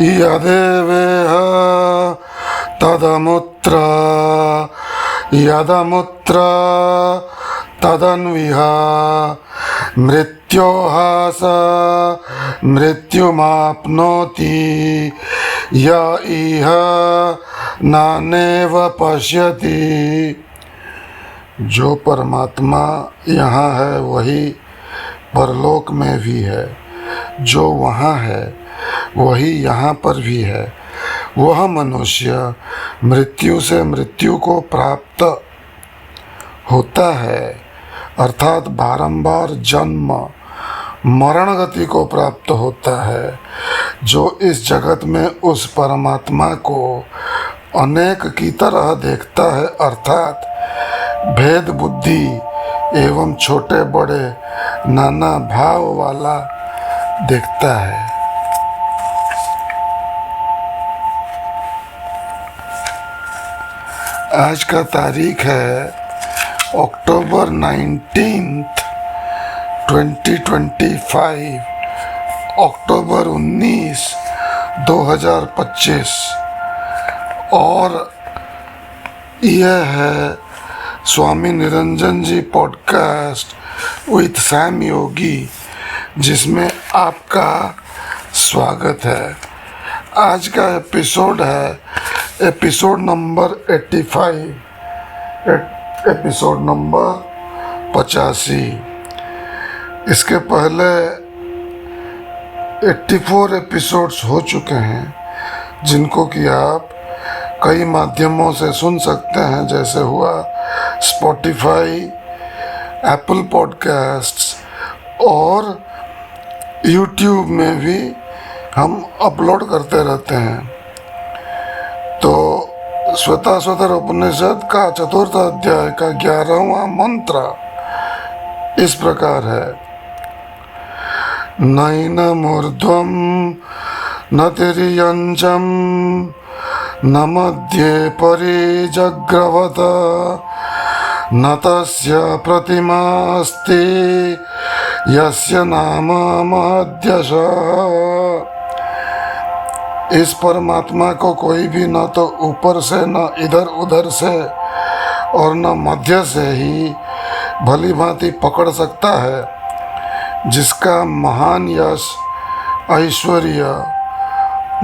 यदेवेह तदमुत्र यदमुत्र तदन्विह मृत्योः स मृत्युमाप्नोति य इह नानेव पश्यति। जो परमात्मा यहाँ है वही परलोक में भी है, जो वहाँ है वही यहाँ पर भी है। वह मनुष्य मृत्यु से मृत्यु को प्राप्त होता है, अर्थात बारंबार जन्म मरण गति को प्राप्त होता है। जो इस जगत में उस परमात्मा को अनेक की तरह देखता है, अर्थात भेद बुद्धि एवं छोटे बड़े नाना भाव वाला देखता है। आज का तारीख है अक्टूबर 19, 2025, अक्टूबर 19, 2025 और यह है स्वामी निरंजन जी पॉडकास्ट विथ सैम योगी, जिसमें आपका स्वागत है। आज का एपिसोड है एपिसोड नंबर 85, एपिसोड नंबर 85। इसके पहले 84 एपिसोड्स हो चुके हैं, जिनको कि आप कई माध्यमों से सुन सकते हैं, जैसे हुआ स्पॉटिफाई, एप्पल पॉडकास्ट्स और यूट्यूब में भी हम अपलोड करते रहते हैं। तो श्वेताश्वतर उपनिषद का चतुर्थ अध्याय का 11वां मंत्र इस प्रकार है। नैनम् ऊर्ध्वं न तिर्यञ्चं न मध्ये परिजग्रवत न तस्य प्रतिमा अस्ति यस्य नाम महद्यशः। इस परमात्मा को कोई भी न तो ऊपर से, न इधर उधर से और न मध्य से ही भली भांति पकड़ सकता है, जिसका महान यश ऐश्वर्य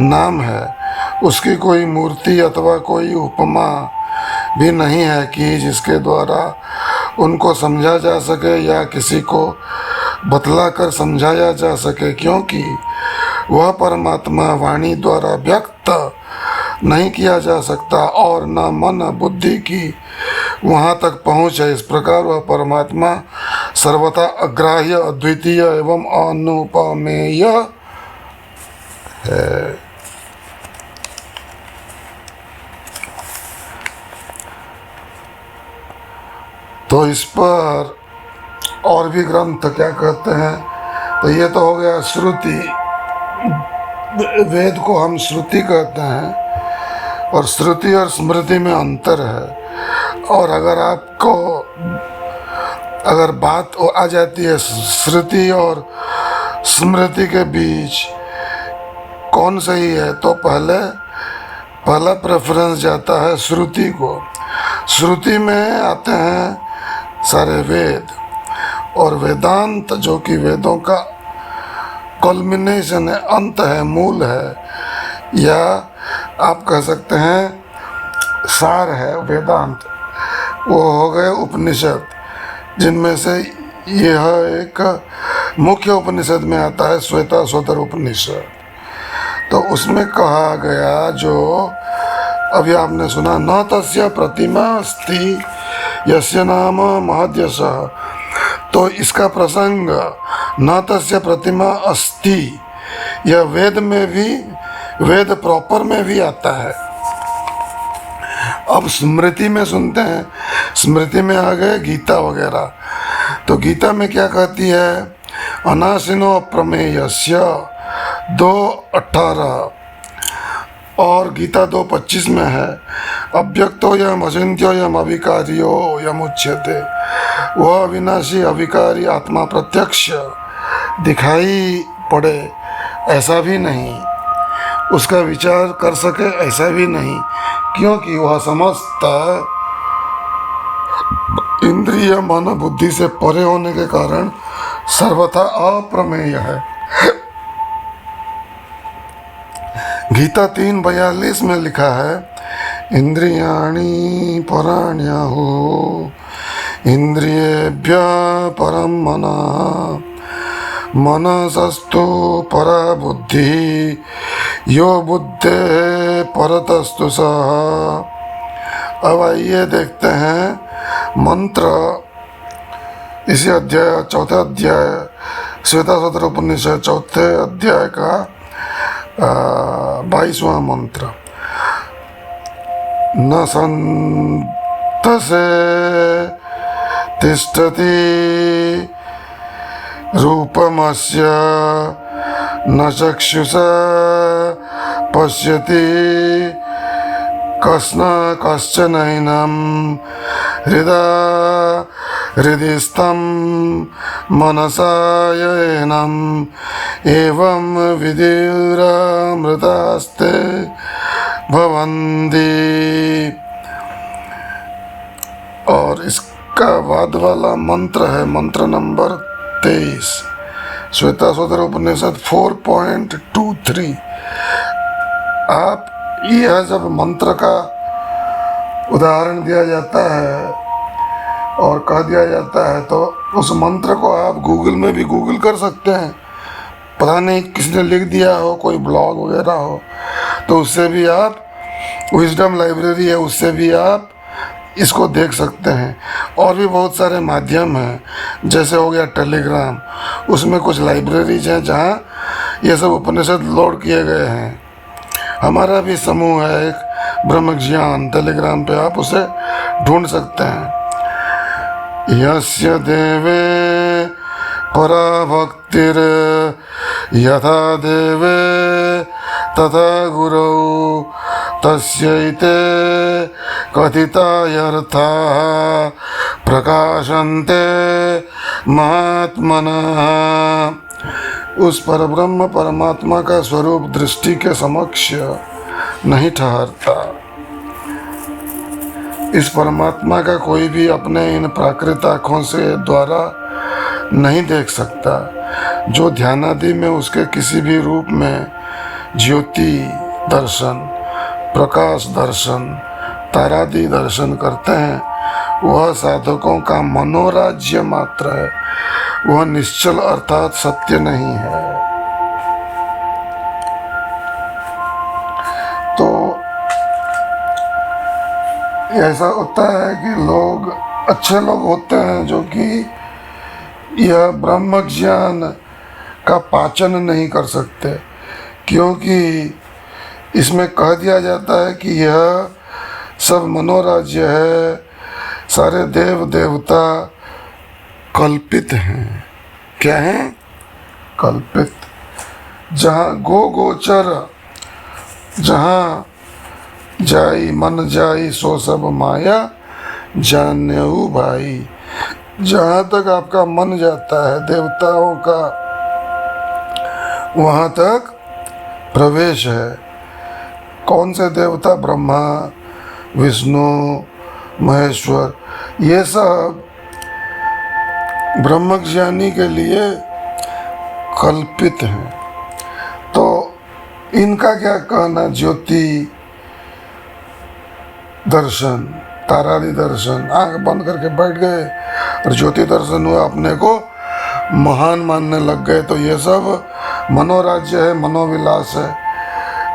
नाम है। उसकी कोई मूर्ति अथवा कोई उपमा भी नहीं है कि जिसके द्वारा उनको समझा जा सके या किसी को बतलाकर समझाया जा सके, क्योंकि वह परमात्मा वाणी द्वारा व्यक्त नहीं किया जा सकता और न मन बुद्धि की वहाँ तक पहुँच है। इस प्रकार वह परमात्मा सर्वथा अग्राह्य, अद्वितीय एवं अनुपमेय है। तो इस पर और भी ग्रंथ क्या कहते हैं, तो ये तो हो गया श्रुति। वेद को हम श्रुति कहते हैं और श्रुति और स्मृति में अंतर है। और अगर बात आ जाती है श्रुति और स्मृति के बीच कौन सही है, तो पहला प्रेफरेंस जाता है श्रुति को। श्रुति में आते हैं सारे वेद और वेदांत, जो कि वेदों का कल्मिनेशन है, अंत है, मूल है, या आप कह सकते हैं सार है वेदांत। वो हो गए उपनिषद, जिनमें से यह एक मुख्य उपनिषद में आता है, श्वेताश्वतर उपनिषद। तो उसमें कहा गया, जो अभी आपने सुना, न तस्य प्रतिमा अस्ति यस्य नाम महद्यशः। तो इसका प्रसंग न तस्य प्रतिमा अस्ति, यह वेद में भी, वेद प्रॉपर में भी आता है। अब स्मृति में सुनते हैं, स्मृति में आ गए गीता वगैरह। तो गीता में क्या कहती है, अनाशिनो अप्रमेयस्य 2:18 और गीता 2:25 में है, अव्यक्तो यम अचिन्त्यो यम अविकार्यो यम उच्यते। वह अविनाशी अविकारी आत्मा प्रत्यक्ष दिखाई पड़े ऐसा भी नहीं, उसका विचार कर सके ऐसा भी नहीं, क्योंकि वह समस्त इंद्रिय मन बुद्धि से परे होने के कारण सर्वथा अप्रमेय है। गीता 3:42 में लिखा है, इंद्रियाणि पराण्याहु इंद्रियेभ्यः परं मनः मनसस्तु परा बुद्धि यो बुद्धे परतस्तु सः। अब आइए देखते हैं मंत्र इसी अध्याय, चौथे अध्याय श्वेताश्वतर उपनिषद चौथे अध्याय का 22वां मंत्र। न संतसे तिष्ठति रूपमस्य न चक्षुषा पश्यति कश्चनैनं हृदिस्थं मनसा येनम् एवं विधिरमृतास्ते भवन्ति। और इसका बाद वाला मंत्र है मंत्र नंबर 23, श्वेताश्वतर उपनिषद 4.23। आप यह जब मंत्र का उदाहरण दिया जाता है और कह दिया जाता है तो उस मंत्र को आप गूगल में भी गूगल कर सकते हैं। पता नहीं किसने लिख दिया हो, कोई ब्लॉग वगैरह हो, तो उससे भी आप, विजडम लाइब्रेरी है, उससे भी आप इसको देख सकते हैं। और भी बहुत सारे माध्यम हैं, जैसे हो गया टेलीग्राम, उसमें कुछ लाइब्रेरीज हैं जहाँ ये सब उपनिषद लोड किए गए हैं। हमारा भी समूह है एक ब्रह्म ज्ञान, टेलीग्राम पे आप उसे ढूंढ सकते हैं। यस्य देवे परा भक्तिर यथा देवे तथा गुरौ तस्यैते कथितायर्थाः प्रकाशन्ते महात्मनः। उस परब्रह्म परमात्मा का स्वरूप दृष्टि के समक्ष नहीं ठहरता। इस परमात्मा का कोई भी अपने इन प्राकृत आँखों से द्वारा नहीं देख सकता। जो ध्यानादि में उसके किसी भी रूप में ज्योति दर्शन, प्रकाश दर्शन, तारादि दर्शन करते हैं, वह साधकों का मनोराज्य मात्र है, वह निश्चल अर्थात सत्य नहीं है। तो ऐसा होता है कि लोग, अच्छे लोग होते हैं जो कि यह ब्रह्म ज्ञान का पाचन नहीं कर सकते, क्योंकि इसमें कह दिया जाता है कि यह सब मनोराज्य है, सारे देव देवता कल्पित हैं। क्या हैं? कल्पित। जहाँ गोचर, जहाँ जाई मन जाई सो सब माया जान्यहु भाई। जहाँ तक आपका मन जाता है देवताओं का, वहाँ तक प्रवेश है। कौन से देवता? ब्रह्मा, विष्णु, महेश्वर, ये सब ब्रह्मज्ञानी के लिए कल्पित हैं। तो इनका क्या कहना? ज्योति दर्शन, तारादि दर्शन, आंख बंद करके बैठ गए और ज्योति दर्शन हुआ, अपने को महान मानने लग गए। तो ये सब मनोराज्य है, मनोविलास है।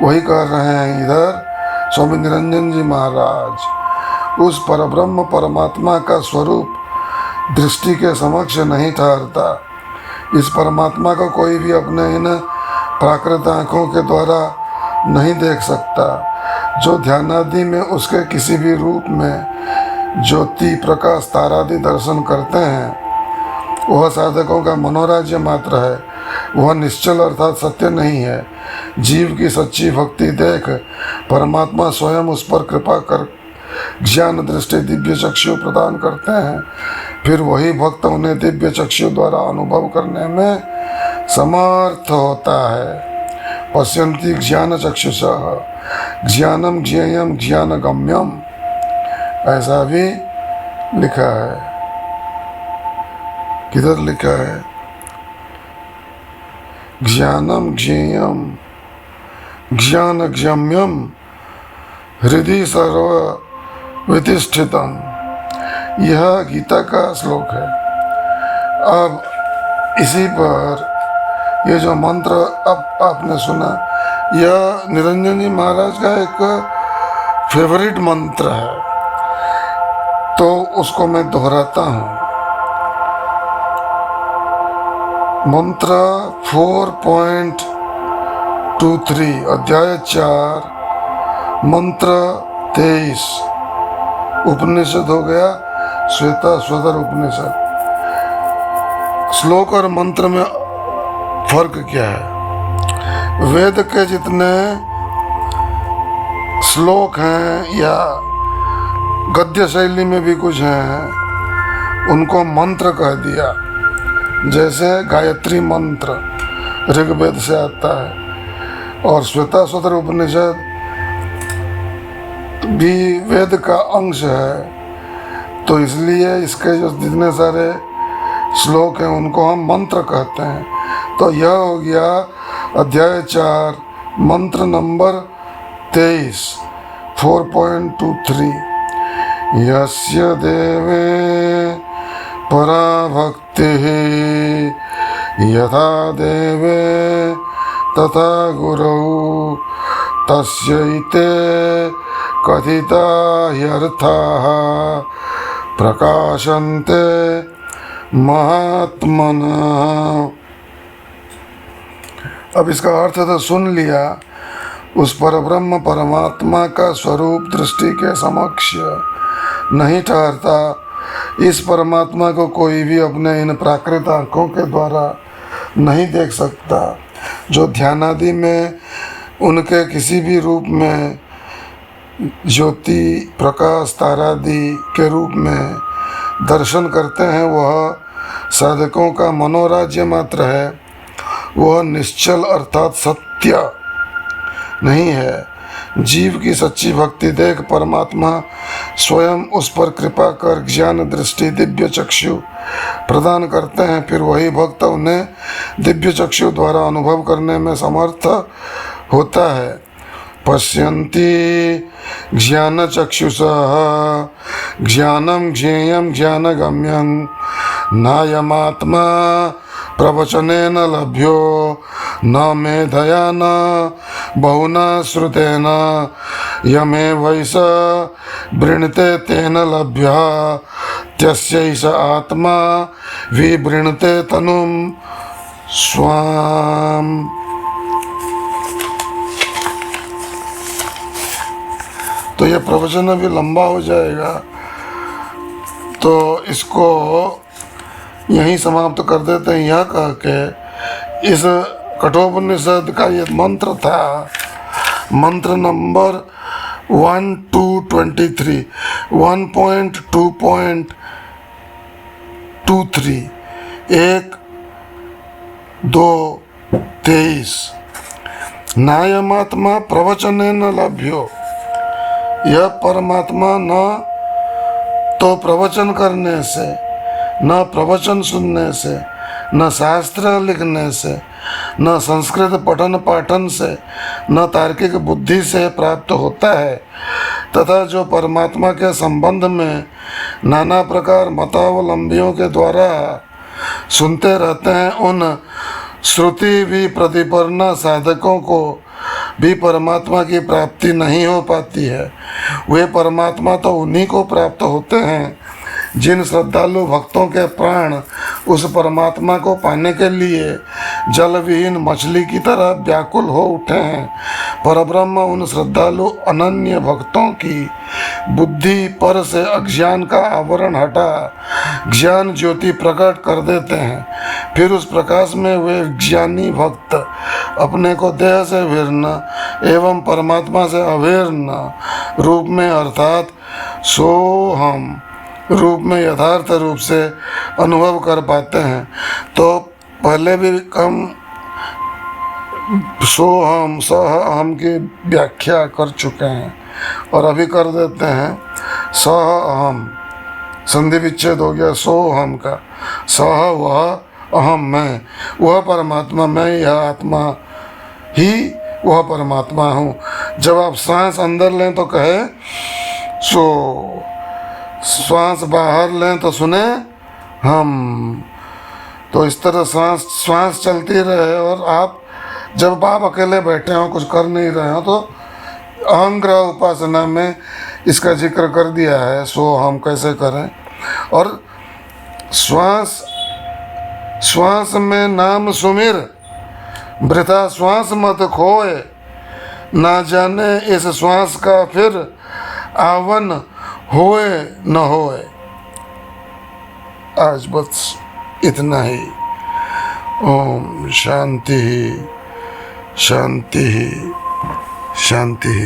वही कह रहे हैं इधर स्वामी निरंजन जी महाराज। उस परब्रह्म परमात्मा का स्वरूप दृष्टि के समक्ष नहीं ठहरता। इस परमात्मा को कोई भी अपने इन प्राकृत आँखों के द्वारा नहीं देख सकता। जो ध्यानादि में उसके किसी भी रूप में ज्योति, प्रकाश, तारादि दर्शन करते हैं, वह साधकों का मनोराज्य मात्र है, वह निश्चल अर्थात सत्य नहीं है। जीव की सच्ची भक्ति देख परमात्मा स्वयं उस पर कृपा कर ज्ञान दृष्टि दिव्य चक्षु प्रदान करते हैं। फिर वही भक्त उन्हें दिव्य चक्षु द्वारा अनुभव करने में समर्थ होता है। पश्यन्ति ज्ञान चक्षुषः ज्ञानम ज्ञेयम ज्ञानगम्यम, ऐसा भी लिखा है। किधर लिखा है? ज्ञानम ज्ञेयम ज्ञानगम्यम हृदय सर्व वितिष्ठितम। यह गीता का श्लोक है। अब इसी पर ये जो मंत्र अब आपने सुना, यह निरंजन जी महाराज का एक फेवरेट मंत्र है, तो उसको मैं दोहराता हूँ। मंत्र 4.23 अध्याय 4 मंत्र 23 उपनिषद हो गया, श्वेता स्वदर उपनिषद। श्लोक और मंत्र में फर्क क्या है? वेद के जितने श्लोक हैं या गद्य शैली में भी कुछ हैं, उनको मंत्र कह दिया। जैसे गायत्री मंत्र ऋग्वेद से आता है, और श्वेता स्वदर उपनिषद भी वेद का अंश है, तो इसलिए इसके जो जितने सारे श्लोक हैं उनको हम मंत्र कहते हैं। तो यह हो गया अध्याय 4 मंत्र नंबर 23 4.23। यस्य देवे परा भक्तिः यथा देवे तथा गुरौ तस्यैते कथिता ह्यर्थाः प्रकाशन्ते महात्मनः। अब इसका अर्थ तो सुन लिया। उस परब्रह्म परमात्मा का स्वरूप दृष्टि के समक्ष नहीं ठहरता। इस परमात्मा को कोई भी अपने इन प्राकृत आँखों के द्वारा नहीं देख सकता। जो ध्यानादि में उनके किसी भी रूप में ज्योति प्रकाश तारादि के रूप में दर्शन करते हैं, वह साधकों का मनोराज्य मात्र है। वह निश्चल अर्थात सत्य नहीं है। जीव की सच्ची भक्ति देख परमात्मा स्वयं उस पर कृपा कर ज्ञान दृष्टि दिव्य चक्षु प्रदान करते हैं। फिर वही भक्त उन्हें दिव्य चक्षु द्वारा अनुभव करने में समर्थ होता है। पश्यन्ति ज्ञान चक्षुषः ज्ञानम ज्ञेयम ज्ञानगम्यं नायमात्मा प्रवचनेन लभ्यो न मेधया न बहुना श्रुतेन यमे वैस वृणते तेन लभ्यः त्यस्यैष आत्मा विवृणते तनुम स्वाम। तो यह प्रवचन अभी लंबा हो जाएगा, तो इसको यहीं समाप्त कर देते हैं। यह कह के इस कठोपनिषद का ये मंत्र था, मंत्र नंबर 1.23 1.2.23 1-2-23 नायमात्मा प्रवचनेन लभ्यो। यह परमात्मा न तो प्रवचन करने से, न प्रवचन सुनने से, न शास्त्र लिखने से, न संस्कृत पठन पाठन से, न तार्किक बुद्धि से प्राप्त होता है, तथा जो परमात्मा के संबंध में नाना प्रकार मतावलंबियों के द्वारा सुनते रहते हैं, उन श्रुति भी प्रतिपन्न साधकों को भी परमात्मा की प्राप्ति नहीं हो पाती है। वे परमात्मा तो उन्हीं को प्राप्त होते हैं जिन श्रद्धालु भक्तों के प्राण उस परमात्मा को पाने के लिए जल विहीन मछली की तरह व्याकुल हो उठे हैं। परब्रह्म उन श्रद्धालु अनन्य भक्तों की बुद्धि पर से अज्ञान का आवरण हटा ज्ञान ज्योति प्रकट कर देते हैं। फिर उस प्रकाश में वे ज्ञानी भक्त अपने को देह से भिन्न एवं परमात्मा से अभिन्न रूप में अर्थात सोहम रूप में यथार्थ रूप से अनुभव कर पाते हैं। तो पहले भी हम सोहम सह अहम की व्याख्या कर चुके हैं और अभी कर देते हैं सह अहम, संधि विच्छेद हो गया सोहम का। सह वह, अहम मैं, वह परमात्मा, मैं यह आत्मा ही वह परमात्मा हूँ। जब आप सांस अंदर लें तो कहे सो, श्वास बाहर लें तो सुने हम। तो इस तरह श्वास चलती रहे और आप जब आप अकेले बैठे हो कुछ कर नहीं रहे हो तो अहंग्रह उपासना में इसका जिक्र कर दिया है सो हम कैसे करें। और श्वास में नाम सुमिर, वृथा श्वास मत खोए, ना जाने इस श्वास का फिर आवन होए न होए। आज बस इतना ही। ओम शांति शांति शांति।